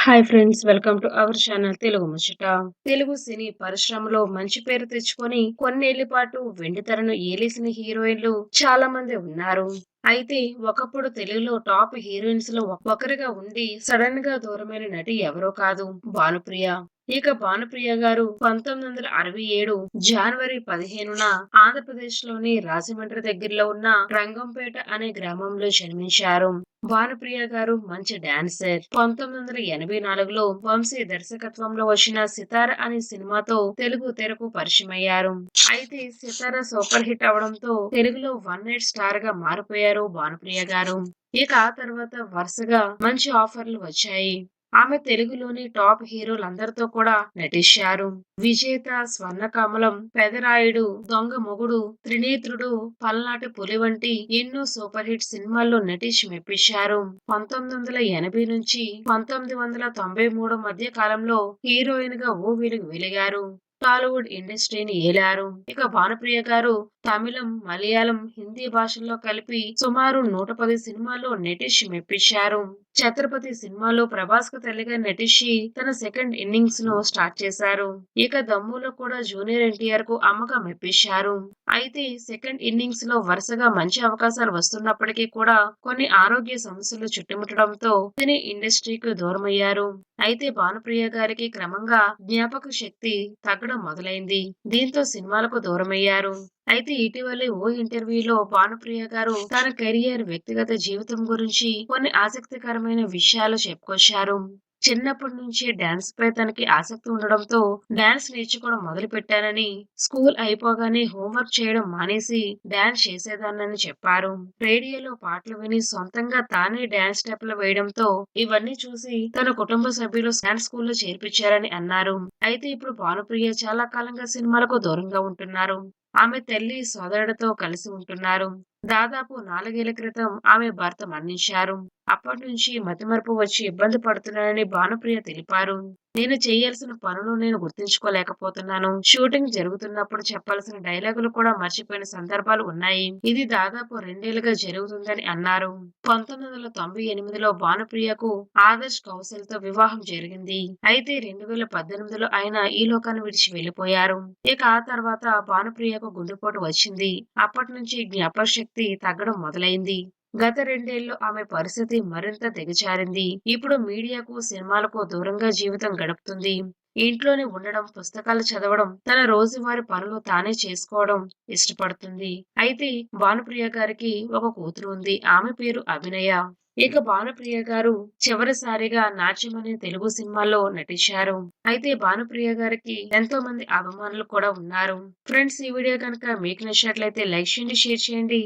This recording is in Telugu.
Hi friends, welcome to our channel Telugu ముచ్చట. తెలుగు సినీ పరిశ్రమలో మంచి పేరు తెచ్చుకొని కొన్నేళ్ల పాటు వెండితెరను ఏలేసిన హీరోయిన్లు చాలా మంది ఉన్నారు. అయితే ఒకప్పుడు తెలుగులో టాప్ హీరోయిన్స్ లో ఒకరిగా ఉండి సడన్ గా దూరమైన నటి ఎవరో కాదు, భానుప్రియ. ఇక భానుప్రియ గారు 1967 జనవరి 15న ఆంధ్రప్రదేశ్ లోని రాజమండ్రి దగ్గరలో ఉన్న రంగంపేట అనే గ్రామంలో జన్మించారు. భానుప్రియ గారు మంచి డాన్సర్. 1984లో వంశీ దర్శకత్వంలో వచ్చిన సితార అనే సినిమాతో తెలుగు తెరకు పరిచయమయ్యారు. అయితే సితార సూపర్ హిట్ అవడంతో తెలుగులో వన్ నైట్ స్టార్ గా మారిపోయారు భానుప్రియ గారు. ఇక ఆ తర్వాత వరుసగా మంచి ఆఫర్లు వచ్చాయి. ఆమె తెలుగులోని టాప్ హీరోలందరితో కూడా నటించారు. విజేత, స్వర్ణకమలం, పెదరాయుడు, దొంగ మొగుడు, త్రినేత్రుడు, పల్నాటి పులి వంటి ఎన్నో సూపర్ హిట్ సినిమాల్లో నటించి మెప్పించారు. 1980 నుంచి 1993 మధ్య కాలంలో హీరోయిన్ గా ఓ వెలిగారు. టాలీవుడ్ ఇండస్ట్రీని ఏలారు. ఇక భానుప్రియ గారు తమిళం, మలయాళం, హిందీ భాషల్లో కలిపి సుమారు 110 సినిమాల్లో నటించి మెప్పించారు. ఛత్రపతి సినిమాలో ప్రభాస్ కు తల్లిగా నటించి తన సెకండ్ ఇన్నింగ్స్ ను స్టార్ట్ చేశారు. ఇక దమ్ములో కూడా జూనియర్ ఎన్టీఆర్ కు అమ్మగా మెప్పించారు. అయితే సెకండ్ ఇన్నింగ్స్ లో వరుసగా మంచి అవకాశాలు వస్తున్నప్పటికీ కూడా కొన్ని ఆరోగ్య సమస్యలు చుట్టుముట్టడంతో సినీ ఇండస్ట్రీకి దూరమయ్యారు. అయితే భానుప్రియ గారికి క్రమంగా జ్ఞాపక శక్తి తగ్గడం మొదలైంది. దీంతో సినిమాలకు దూరమయ్యారు. అయితే ఇటీవలే ఓ ఇంటర్వ్యూలో భానుప్రియ గారు తన కెరియర్, వ్యక్తిగత జీవితం గురించి కొన్ని ఆసక్తికరమైన విషయాలు చెప్పుకొచ్చారు. చిన్నప్పటి నుంచి డాన్స్ పై తనకి ఆసక్తి ఉండడంతో డాన్స్ నేర్చుకోవడం మొదలు పెట్టానని, స్కూల్ అయిపోగానే హోంవర్క్ చేయడం మానేసి డాన్స్ చేసేదానని చెప్పారు. రేడియోలో పాటలు విని సొంతంగా తానే డాన్స్ స్టెప్లు వేయడంతో ఇవన్నీ చూసి తన కుటుంబ సభ్యులు డాన్స్ స్కూల్లో చేర్పించారని అన్నారు. అయితే ఇప్పుడు భానుప్రియ చాలా కాలంగా సినిమాలకు దూరంగా ఉంటున్నారు. ఆమె తల్లి, సోదరుడితో కలిసి ఉంటున్నారు. దాదాపు 4 ఏళ్ల క్రితం ఆమె భర్త మరణించారు. అప్పటి నుంచి మతిమరుపు వచ్చి ఇబ్బంది పడుతున్నానని భానుప్రియ తెలిపారు. నేను చేయాల్సిన పనులు నేను గుర్తించుకోలేకపోతున్నాను. షూటింగ్ జరుగుతున్నప్పుడు చెప్పాల్సిన డైలాగులు కూడా మర్చిపోయిన సందర్భాలు ఉన్నాయి. ఇది దాదాపు 2 ఏళ్లుగా జరుగుతుందని అన్నారు. 1998లో భానుప్రియకు ఆదర్శ్ కౌశల్ తో వివాహం జరిగింది. అయితే 2018లో ఆయన ఈ లోకాన్ని విడిచి వెళ్లిపోయారు. ఇక ఆ తర్వాత భానుప్రియకు గుండెపోటు వచ్చింది. అప్పటి నుంచి జ్ఞాపకశక్తి తగ్గడం మొదలైంది. గత 2 ఏళ్లు ఆమె పరిస్థితి మరింత దిగజారింది. ఇప్పుడు మీడియాకు, సినిమాలకు దూరంగా జీవితం గడుపుతుంది. ఇంట్లోనే ఉండడం, పుస్తకాలు చదవడం, తన రోజువారీ పనులు తానే చేసుకోవడం ఇష్టపడుతుంది. అయితే భానుప్రియ గారికి ఒక కూతురు ఉంది. ఆమె పేరు అభినయ. ఇక భానుప్రియ గారు చివరిసారిగా నాట్యం అనే తెలుగు సినిమాలో నటించారు. అయితే భానుప్రియ గారికి ఎంతో మంది అభిమానులు కూడా ఉన్నారు. ఫ్రెండ్స్, ఈ వీడియో కనుక మీకు నచ్చినట్లయితే లైక్ చేయండి, షేర్ చేయండి.